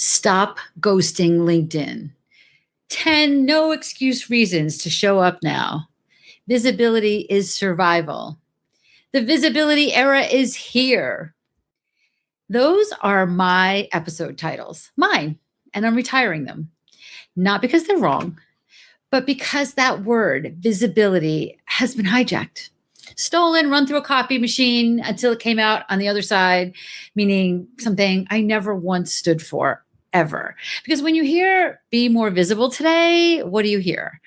Stop ghosting LinkedIn. 10 no excuse reasons to show up now. Visibility is survival. The visibility era is here. Those are my episode titles, mine, and I'm retiring them. Not because they're wrong, but because that word, visibility, has been hijacked, stolen, run through a copy machine until it came out on the other side, meaning something I never once stood for, ever. Because when you hear be more visible today, what do you hear?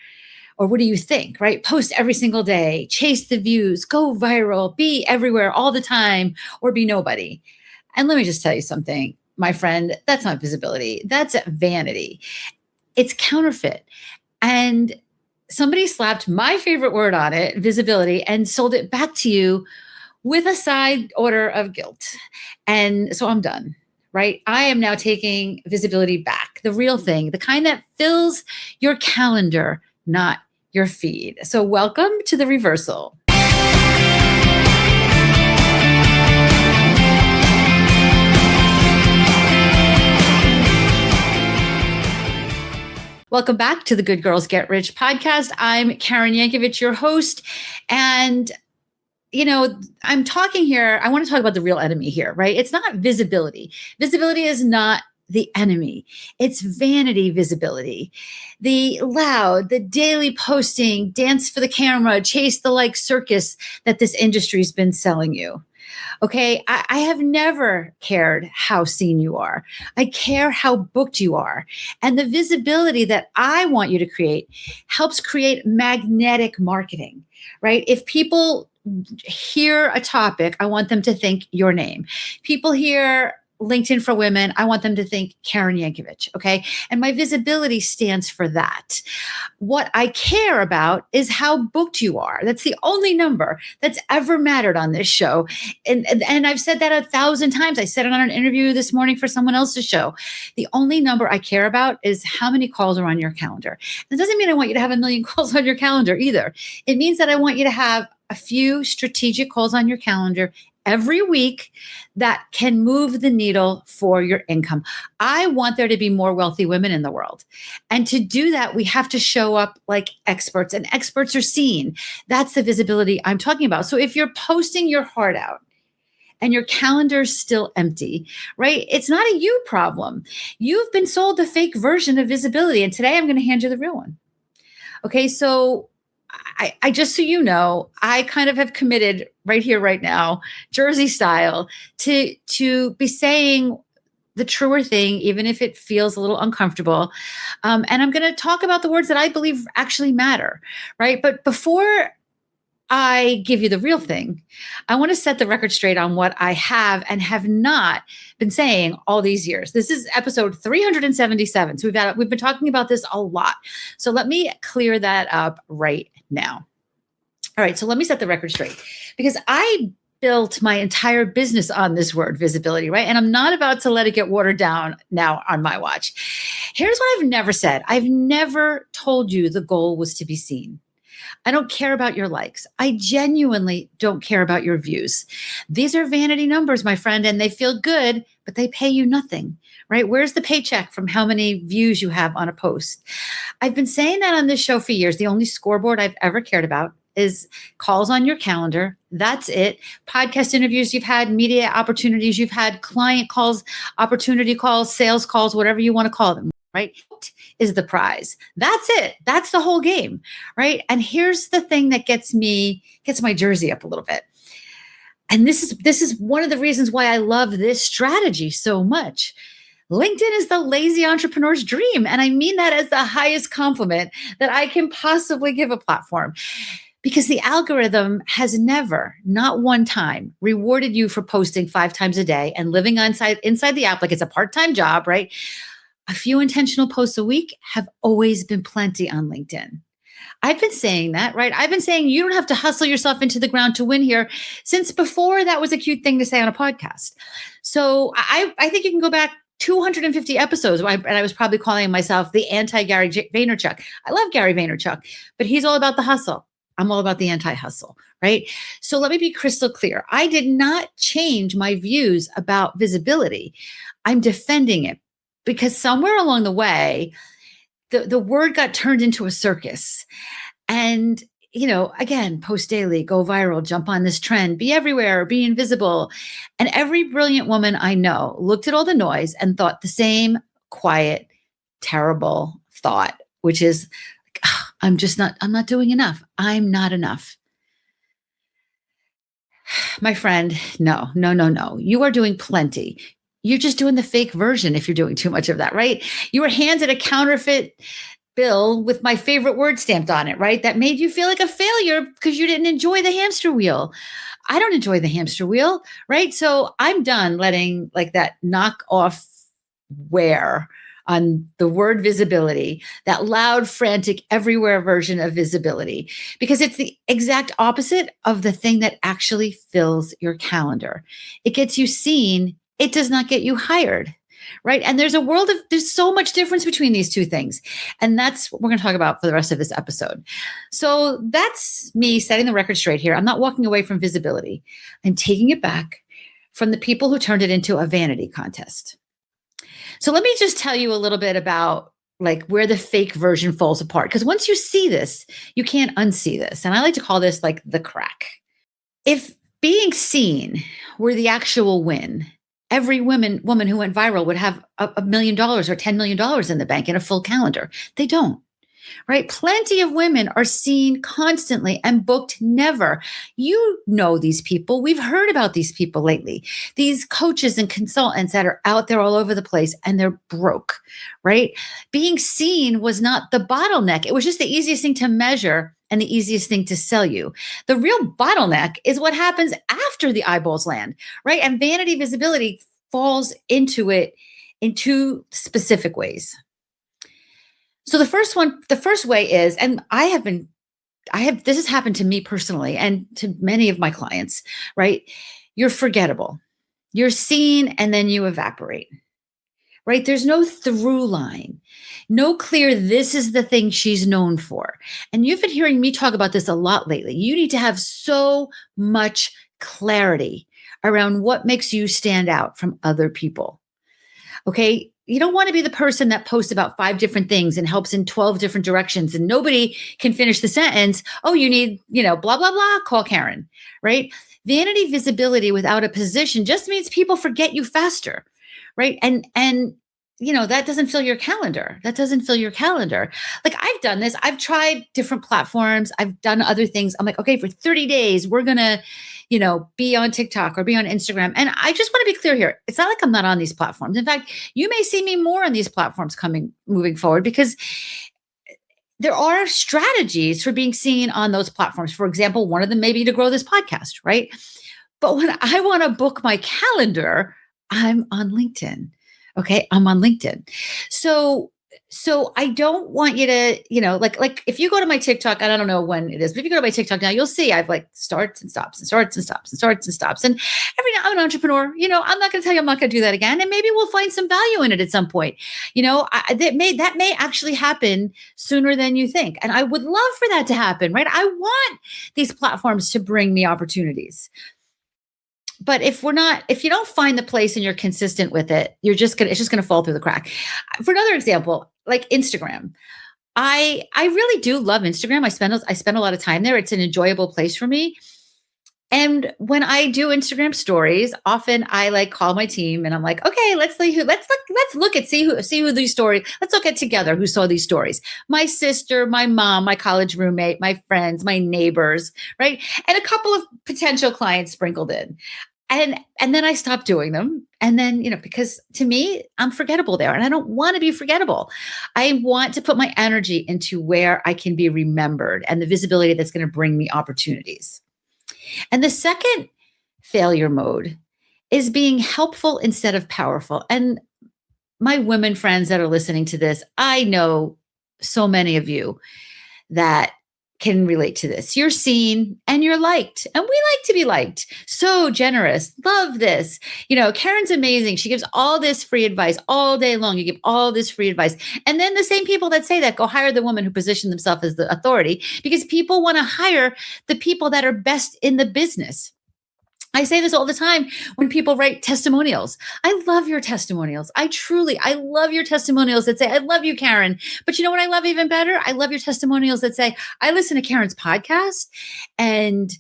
Or what do you think, right? Post every single day, chase the views, go viral, be everywhere all the time, or be nobody. And let me just tell you something, my friend, that's not visibility. That's vanity. It's counterfeit. And somebody slapped my favorite word on it, visibility, and sold it back to you with a side order of guilt. And so I'm done, right? I am now taking visibility back, the real thing, the kind that fills your calendar, not your feed. So welcome to the reversal. Welcome back to the Good Girls Get Rich podcast. I'm Karen Yankovich, your host. And, I'm talking here. I want to talk about the real enemy here, right? It's not visibility. Visibility is not the enemy. It's vanity visibility. The loud, the daily posting, dance for the camera, chase the like circus that this industry's been selling you. Okay, I have never cared how seen you are. I care how booked you are. And the visibility that I want you to create helps create magnetic marketing, right? If people hear a topic, I want them to think your name. People hear LinkedIn for Women, I want them to think Karen Yankovich, okay? And my visibility stands for that. What I care about is how booked you are. That's the only number that's ever mattered on this show. And I've said that 1,000 times. I said it on an interview this morning for someone else's show. The only number I care about is how many calls are on your calendar. It doesn't mean I want you to have 1 million calls on your calendar either. It means that I want you to have a few strategic calls on your calendar every week that can move the needle for your income. I want there to be more wealthy women in the world. And to do that, we have to show up like experts, and experts are seen. That's the visibility I'm talking about. So if you're posting your heart out and your calendar's still empty, right? It's not a you problem. You've been sold the fake version of visibility. And today I'm going to hand you the real one. Okay, so I just so you know, I kind of have committed right here, right now, Jersey style, to be saying the truer thing, even if it feels a little uncomfortable. And I'm going to talk about the words that I believe actually matter, right? But before I give you the real thing, I want to set the record straight on what I have and have not been saying all these years. This is episode 377. So we've been talking about this a lot. So let me clear that up right now. All right. So let me set the record straight, because I built my entire business on this word visibility, right? And I'm not about to let it get watered down now on my watch. Here's what I've never said. I've never told you the goal was to be seen. I don't care about your likes. I genuinely don't care about your views. These are vanity numbers, my friend, and they feel good, but they pay you nothing, right? Where's the paycheck from how many views you have on a post? I've been saying that on this show for years. The only scoreboard I've ever cared about is calls on your calendar. That's it. Podcast interviews you've had, media opportunities you've had, client calls, opportunity calls, sales calls, whatever you want to call them, right? Is the prize. That's it. That's the whole game, right? And here's the thing that gets my jersey up a little bit. And this is one of the reasons why I love this strategy so much. LinkedIn is the lazy entrepreneur's dream. And I mean that as the highest compliment that I can possibly give a platform. Because the algorithm has never, not one time, rewarded you for posting 5 times a day and living inside the app like it's a part-time job, right? A few intentional posts a week have always been plenty on LinkedIn. I've been saying that, right? I've been saying you don't have to hustle yourself into the ground to win here since before that was a cute thing to say on a podcast. So I think you can go back 250 episodes, and I was probably calling myself the anti-Gary Vaynerchuk. I love Gary Vaynerchuk, but he's all about the hustle. I'm all about the anti-hustle, right? So let me be crystal clear. I did not change my views about visibility. I'm defending it because somewhere along the way, the word got turned into a circus. And, again, post daily, go viral, jump on this trend, be everywhere, be invisible. And every brilliant woman I know looked at all the noise and thought the same quiet, terrible thought, which is, I'm not doing enough. I'm not enough. My friend, no, no, no, no. You are doing plenty. You're just doing the fake version if you're doing too much of that, right? You were handed a counterfeit bill with my favorite word stamped on it, right? That made you feel like a failure because you didn't enjoy the hamster wheel. I don't enjoy the hamster wheel, right? So I'm done letting like that knock off wear on the word visibility, that loud, frantic, everywhere version of visibility, because it's the exact opposite of the thing that actually fills your calendar. It gets you seen, it does not get you hired, right? And there's so much difference between these two things. And that's what we're going to talk about for the rest of this episode. So that's me setting the record straight here. I'm not walking away from visibility. I'm taking it back from the people who turned it into a vanity contest. So let me just tell you a little bit about like where the fake version falls apart. Because once you see this, you can't unsee this. And I like to call this like the crack. If being seen were the actual win, every woman who went viral would have $1 million or $10 million in the bank in a full calendar. They don't. Right? Plenty of women are seen constantly and booked never. You know these people. We've heard about these people lately. These coaches and consultants that are out there all over the place and they're broke, right? Being seen was not the bottleneck. It was just the easiest thing to measure and the easiest thing to sell you. The real bottleneck is what happens after the eyeballs land, right? And vanity visibility falls into it in two specific ways. So the first way is, and this has happened to me personally and to many of my clients, right? You're forgettable. You're seen and then you evaporate, right? There's no through line, no clear, this is the thing she's known for. And you've been hearing me talk about this a lot lately. You need to have so much clarity around what makes you stand out from other people. Okay. You don't want to be the person that posts about 5 different things and helps in 12 different directions and nobody can finish the sentence. Oh, you need, blah, blah, blah, call Karen, right? Vanity visibility without a position just means people forget you faster, right? And that doesn't fill your calendar. That doesn't fill your calendar. Like I've done this. I've tried different platforms. I've done other things. I'm like, okay, for 30 days, we're going to, be on TikTok or be on Instagram. And I just want to be clear here. It's not like I'm not on these platforms. In fact, you may see me more on these platforms moving forward because there are strategies for being seen on those platforms. For example, one of them may be to grow this podcast, right? But when I want to book my calendar, I'm on LinkedIn. Okay. I'm on LinkedIn. So I don't want you to, like if you go to my TikTok, and I don't know when it is, but if you go to my TikTok now, you'll see I've like starts and stops and starts and stops and starts and stops. And every now I'm an entrepreneur, I'm not going to tell you I'm not going to do that again. And maybe we'll find some value in it at some point. That may actually happen sooner than you think. And I would love for that to happen, right? I want these platforms to bring me opportunities. But if you don't find the place and you're consistent with it, it's just going to fall through the crack. For another example, like Instagram, I really do love Instagram. I spend a lot of time there. It's an enjoyable place for me. And when I do Instagram stories, often I like call my team and I'm like, okay, let's look at see who these stories. Let's look at together who saw these stories. My sister, my mom, my college roommate, my friends, my neighbors, right? And a couple of potential clients sprinkled in. And then I stopped doing them. And then, because to me, I'm forgettable there and I don't want to be forgettable. I want to put my energy into where I can be remembered and the visibility that's going to bring me opportunities. And the second failure mode is being helpful instead of powerful. And my women friends that are listening to this, I know so many of you that can relate to this. You're seen and you're liked, and we like to be liked. So generous. Love this. Karen's amazing. She gives all this free advice all day long. You give all this free advice. And then the same people that say that go hire the woman who position themselves as the authority because people want to hire the people that are best in the business. I say this all the time when people write testimonials. I love your testimonials. I love your testimonials that say, I love you, Karen. But you know what I love even better? I love your testimonials that say, I listen to Karen's podcast and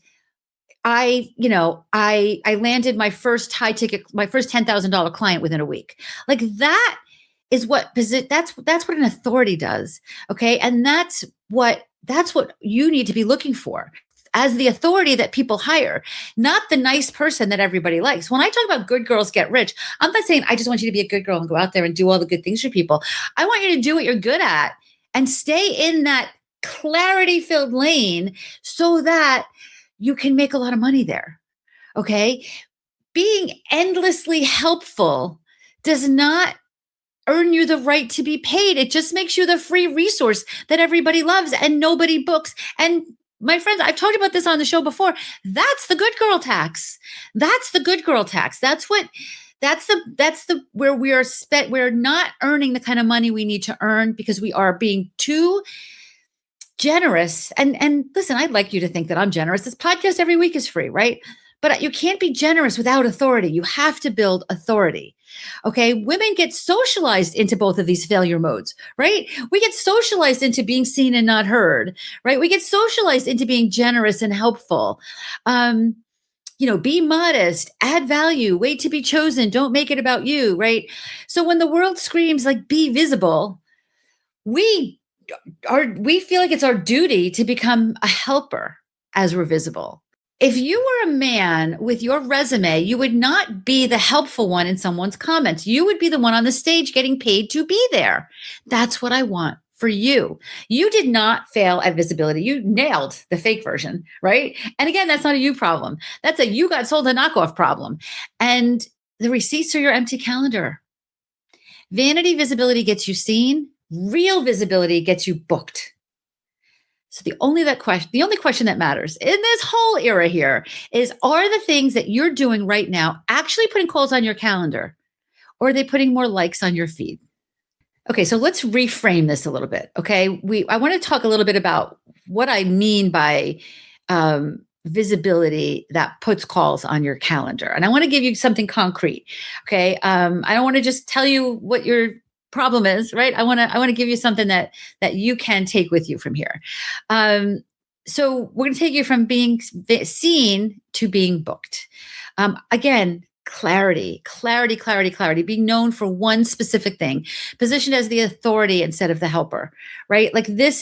I landed my first high ticket, my first $10,000 client within a week. Like that is that's what an authority does. Okay. And that's what you need to be looking for as the authority that people hire, not the nice person that everybody likes. When I talk about good girls get rich, I'm not saying I just want you to be a good girl and go out there and do all the good things for people. I want you to do what you're good at and stay in that clarity filled lane so that you can make a lot of money there. Okay. Being endlessly helpful does not earn you the right to be paid. It just makes you the free resource that everybody loves and nobody books. And my friends, I've talked about this on the show before. That's the good girl tax. That's the good girl tax. That's the where we're not earning the kind of money we need to earn because we are being too generous. And listen, I'd like you to think that I'm generous. This podcast every week is free, right? But you can't be generous without authority. You have to build authority. Okay. Women get socialized into both of these failure modes, right? We get socialized into being seen and not heard, right? We get socialized into being generous and helpful. Be modest, add value, wait to be chosen, don't make it about you, right? So when the world screams like be visible, we feel like it's our duty to become a helper as we're visible. If you were a man with your resume, you would not be the helpful one in someone's comments. You would be the one on the stage getting paid to be there. That's what I want for you. You did not fail at visibility. You nailed the fake version, right? And again, that's not a you problem. That's a you got sold a knockoff problem. And the receipts are your empty calendar. Vanity visibility gets you seen. Real visibility gets you booked. So the only question that matters in this whole era here is, are the things that you're doing right now actually putting calls on your calendar, or are they putting more likes on your feed? Okay, so let's reframe this a little bit. Okay, I want to talk a little bit about what I mean by visibility that puts calls on your calendar, and I want to give you something concrete. Okay, I don't want to just tell you what your problem is, right? I want to give you something that you can take with you from here. So we're going to take you from being seen to being booked. Again, clarity, being known for one specific thing, positioned as the authority instead of the helper, right? Like this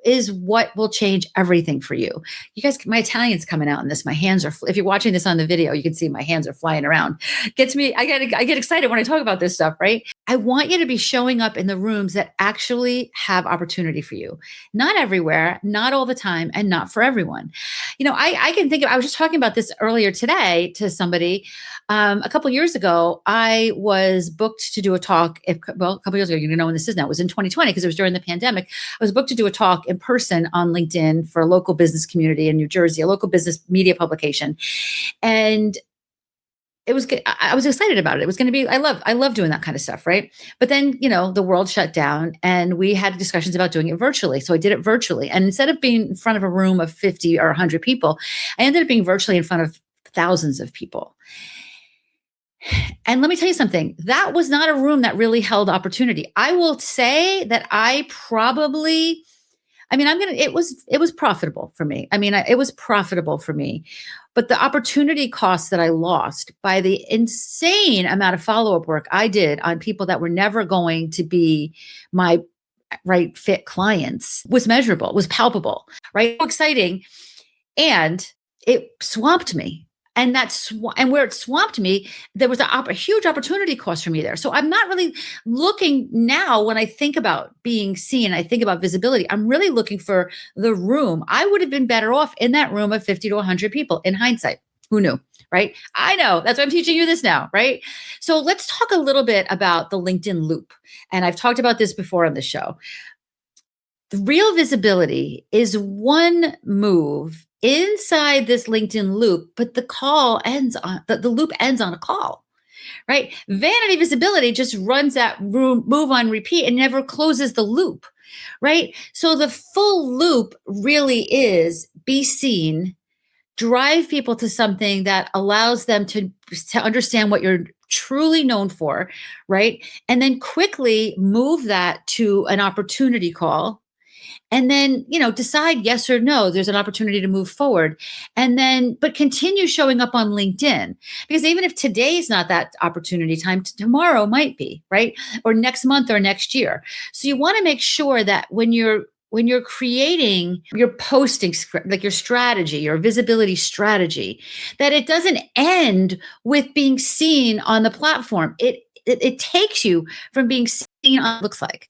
is what will change everything for you. You guys, my Italian's coming out in this. My hands are, if you're watching this on the video, you can see my hands are flying around. Gets me, I get excited when I talk about this stuff, right? I want you to be showing up in the rooms that actually have opportunity for you. Not everywhere, not all the time, and not for everyone. I can think of, I was just talking about this earlier today to somebody. A couple of years ago, I was booked to do a talk. A couple of years ago, you know when this is now, it was in 2020 because it was during the pandemic. I was booked to do a talk in person on LinkedIn for a local business community in New Jersey, a local business media publication. And it was good. I was excited about it. It was going to be, I love doing that kind of stuff. Right. But then, the world shut down and we had discussions about doing it virtually. So I did it virtually. And instead of being in front of a room of 50 or 100 people, I ended up being virtually in front of thousands of people. And let me tell you something, that was not a room that really held opportunity. I will say that it was profitable for me. It was profitable for me, but the opportunity costs that I lost by the insane amount of follow-up work I did on people that were never going to be my right fit clients was measurable, was palpable, right? Exciting. And it swamped me. And where it swamped me, there was a huge opportunity cost for me there. So I'm not really looking now when I think about being seen, I think about visibility, I'm really looking for the room. I would have been better off in that room of 50 to 100 people in hindsight. Who knew, right? I know. That's why I'm teaching you this now, right? So let's talk a little bit about the LinkedIn loop. And I've talked about this before on the show. The real visibility is one move inside this LinkedIn loop, but the loop ends on a call, right? Vanity visibility just runs that move on repeat and never closes the loop, right? So the full loop really is be seen drive people to something that allows them to understand what you're truly known for, right? And then quickly move that to an opportunity call, and then decide yes or no, there's an opportunity to move forward, and then but continue showing up on LinkedIn, because even if today's not that opportunity time, tomorrow might be, right? Or next month or next year. So you want to make sure that when you're creating your posting like your strategy, your visibility strategy, that it doesn't end with being seen on the platform. It takes you from being seen on looks like.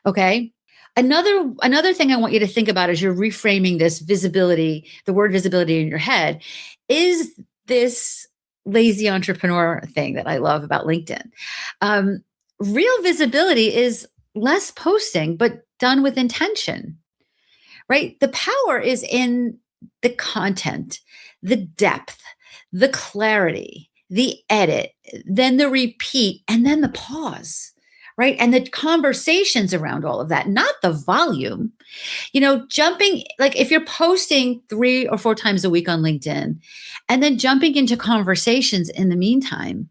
Okay. Another thing I want you to think about as you're reframing this visibility, the word visibility in your head, is this lazy entrepreneur thing that I love about LinkedIn. Real visibility is less posting, but done with intention, right? The power is in the content, the depth, the clarity, the edit, then the repeat, and then the pause, right? And the conversations around all of that, not the volume. Jumping, like if you're posting 3 or 4 times a week on LinkedIn and then jumping into conversations in the meantime,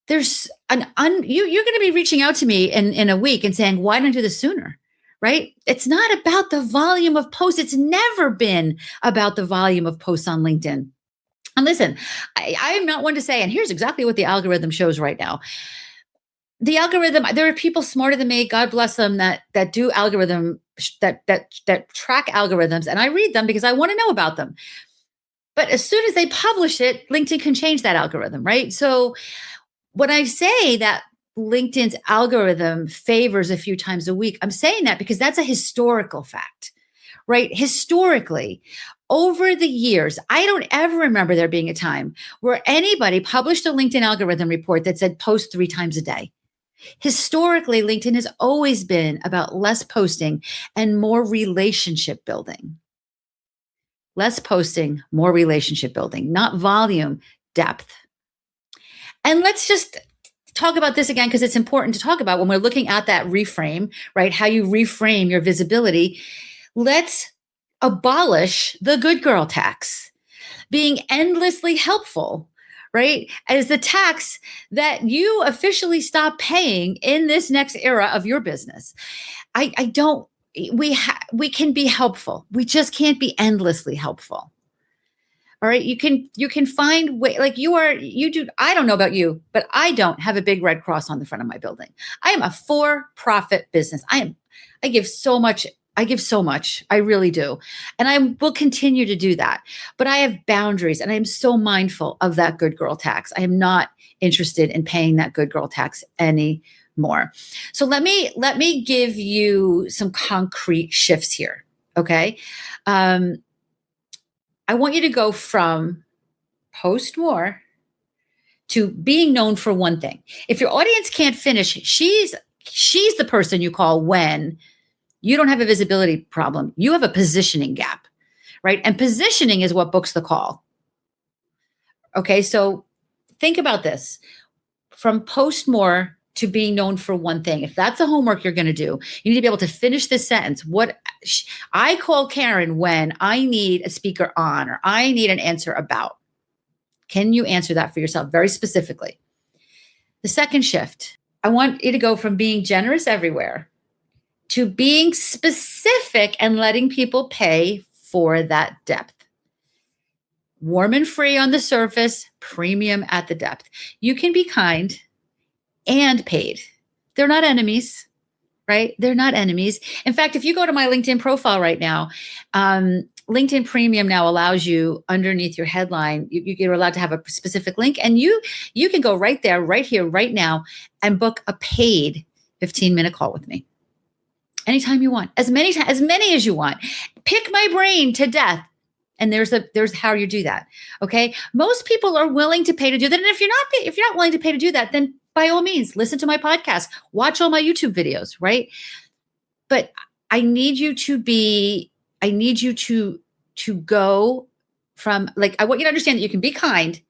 there's you're going to be reaching out to me in a week and saying, why don't I do this sooner? Right? It's not about the volume of posts. It's never been about the volume of posts on LinkedIn. And listen, I am not one to say, and here's exactly what the algorithm shows right now. The algorithm, there are people smarter than me, God bless them, that do algorithm, that track algorithms, and I read them because I want to know about them. But as soon as they publish it, LinkedIn can change that algorithm, right? So when I say that LinkedIn's algorithm favors a few times a week, I'm saying that because that's a historical fact, right? Historically, over the years, I don't ever remember there being a time where anybody published a LinkedIn algorithm report that said post 3 times a day. Historically, LinkedIn has always been about less posting and more relationship building. Less posting, more relationship building, not volume, depth. And let's just talk about this again, because it's important to talk about when we're looking at that reframe, right? How you reframe your visibility. Let's abolish the good girl tax, being endlessly helpful, right? As the tax that you officially stop paying in this next era of your business. We can be helpful. We just can't be endlessly helpful. All right. You can find way, like you do. I don't know about you, but I don't have a big red cross on the front of my building. I am a for-profit business. I give so much. I give so much. I really do. And I will continue to do that. But I have boundaries, and I am so mindful of that good girl tax. I am not interested in paying that good girl tax anymore. So let me give you some concrete shifts here. Okay. I want you to go from post more to being known for one thing. If your audience can't finish, she's the person you call when you don't have a visibility problem. You have a positioning gap, right? And positioning is what books the call. Okay, so think about this. From post more to being known for one thing. If that's the homework you're going to do, you need to be able to finish this sentence. What I call Karen when I need a speaker on, or I need an answer about. Can you answer that for yourself very specifically? The second shift, I want you to go from being generous everywhere to being specific and letting people pay for that depth. Warm and free on the surface, premium at the depth. You can be kind and paid. They're not enemies, right? They're not enemies. In fact, if you go to my LinkedIn profile right now, LinkedIn Premium now allows you underneath your headline, you're allowed to have a specific link, and you can go right there, right here, right now, and book a paid 15-minute call with me. Anytime you want, as many as you want. Pick my brain to death. And there's how you do that. Okay. Most people are willing to pay to do that. And if you're not willing to pay to do that, then by all means, listen to my podcast, watch all my YouTube videos, right? But I need you to go from, like, I want you to understand that you can be kind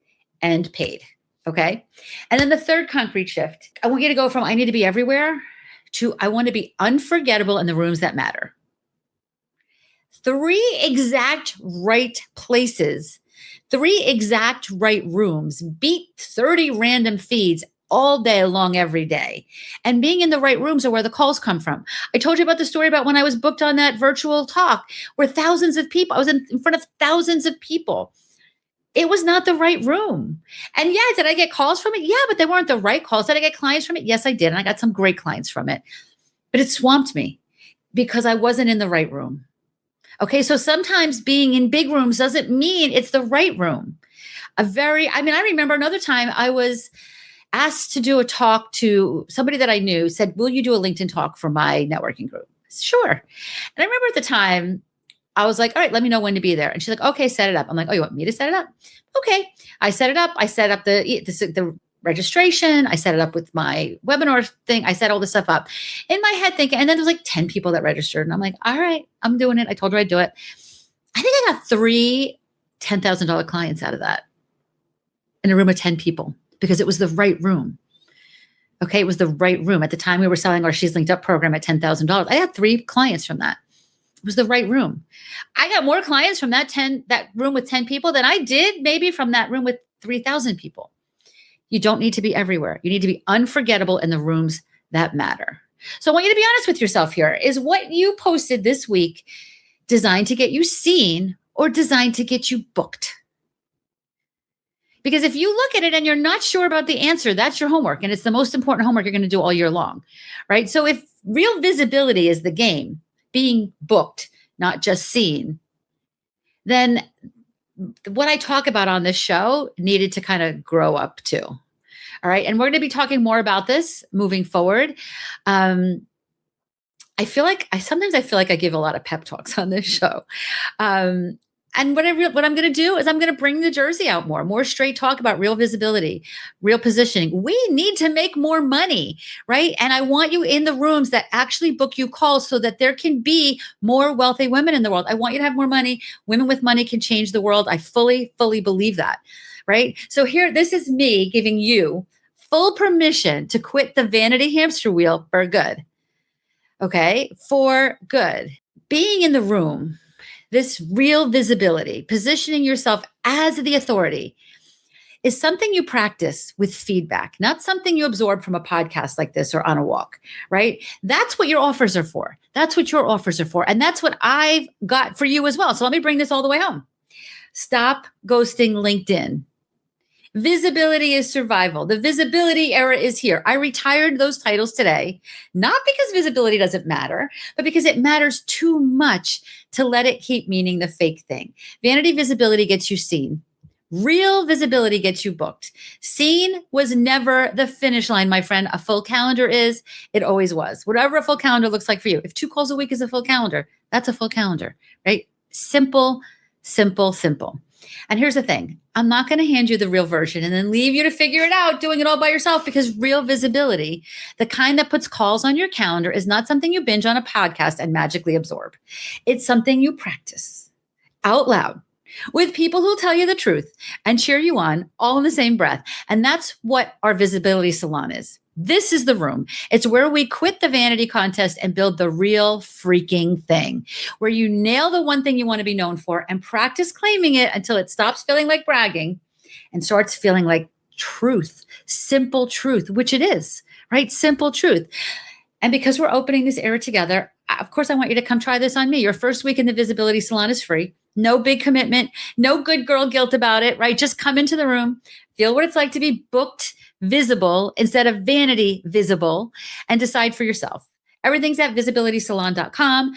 and paid. Okay. And then the third concrete shift, I want you to go from I need to be everywhere to I want to be unforgettable in the rooms that matter. 3 exact right places, 3 exact right rooms beat 30 random feeds all day long, every day. And being in the right rooms are where the calls come from. I told you about the story about when I was booked on that virtual talk where thousands of people, I was in front of thousands of people. It was not the right room. And yeah, did I get calls from it? Yeah, but they weren't the right calls. Did I get clients from it? Yes, I did. And I got some great clients from it. But it swamped me because I wasn't in the right room. Okay, so sometimes being in big rooms doesn't mean it's the right room. I remember another time I was asked to do a talk to somebody that I knew, said, will you do a LinkedIn talk for my networking group? Sure. And I remember at the time, I was like, all right, let me know when to be there. And she's like, okay, set it up. I'm like, oh, you want me to set it up? Okay. I set it up. I set up the registration. I set it up with my webinar thing. I set all this stuff up in my head thinking, and then there's like 10 people that registered. And I'm like, all right, I'm doing it. I told her I'd do it. I think I got 3 $10,000 clients out of that in a room of 10 people because it was the right room. Okay. It was the right room. At the time we were selling our She's Linked Up program at $10,000. I had 3 clients from that. It was the right room. I got more clients from that room with 10 people than I did maybe from that room with 3,000 people. You don't need to be everywhere. You need to be unforgettable in the rooms that matter. So I want you to be honest with yourself here. Is what you posted this week designed to get you seen or designed to get you booked? Because if you look at it and you're not sure about the answer, that's your homework. And it's the most important homework you're going to do all year long, right? So if real visibility is the game, being booked, not just seen, then what I talk about on this show needed to kind of grow up too. All right. And we're going to be talking more about this moving forward. I feel like I give a lot of pep talks on this show. And what I'm going to do is I'm going to bring the jersey out more straight talk about real visibility, real positioning. We need to make more money, right? And I want you in the rooms that actually book you calls so that there can be more wealthy women in the world. I want you to have more money. Women with money can change the world. I fully believe that, right? So here, this is me giving you full permission to quit the vanity hamster wheel for good. Okay? For good. Being in the room, this real visibility, positioning yourself as the authority, is something you practice with feedback, not something you absorb from a podcast like this or on a walk, right? That's what your offers are for. That's what your offers are for. And that's what I've got for you as well. So let me bring this all the way home. Stop ghosting LinkedIn. Visibility is survival. The visibility era is here. I retired those titles today, not because visibility doesn't matter, but because it matters too much to let it keep meaning the fake thing. Vanity visibility gets you seen. Real visibility gets you booked. Seen was never the finish line, my friend. A full calendar is. It always was. Whatever a full calendar looks like for you. If 2 calls a week is a full calendar, that's a full calendar, right? Simple. And here's the thing. I'm not going to hand you the real version and then leave you to figure it out doing it all by yourself, because real visibility, the kind that puts calls on your calendar, is not something you binge on a podcast and magically absorb. It's something you practice out loud with people who'll tell you the truth and cheer you on all in the same breath. And that's what our Visibility Salon is. This is the room. It's where we quit the vanity contest and build the real freaking thing, where you nail the one thing you want to be known for and practice claiming it until it stops feeling like bragging and starts feeling like truth, simple truth, which it is, right? Simple truth. And because we're opening this era together, of course, I want you to come try this on me. Your first week in the Visibility Salon is free. No big commitment, no good girl guilt about it, right? Just come into the room, feel what it's like to be booked visible instead of vanity visible, and decide for yourself. Everything's at visibilitysalon.com.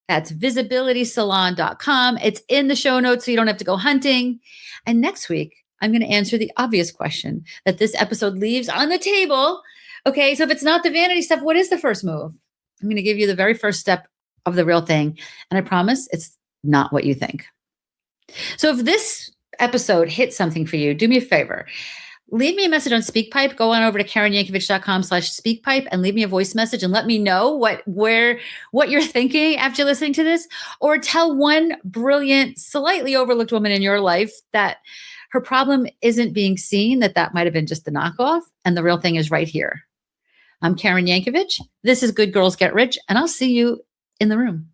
That's visibilitysalon.com. It's in the show notes so you don't have to go hunting. And next week, I'm going to answer the obvious question that this episode leaves on the table. Okay, so if it's not the vanity stuff, what is the first move? I'm going to give you the very first step of the real thing. And I promise it's not what you think. So if this episode hit something for you, do me a favor. Leave me a message on SpeakPipe. Go on over to KarenYankovich.com/SpeakPipe and leave me a voice message and let me know what you're thinking after listening to this. Or tell one brilliant, slightly overlooked woman in your life that her problem isn't being seen, that might have been just the knockoff, and the real thing is right here. I'm Karen Yankovich. This is Good Girls Get Rich, and I'll see you in the room.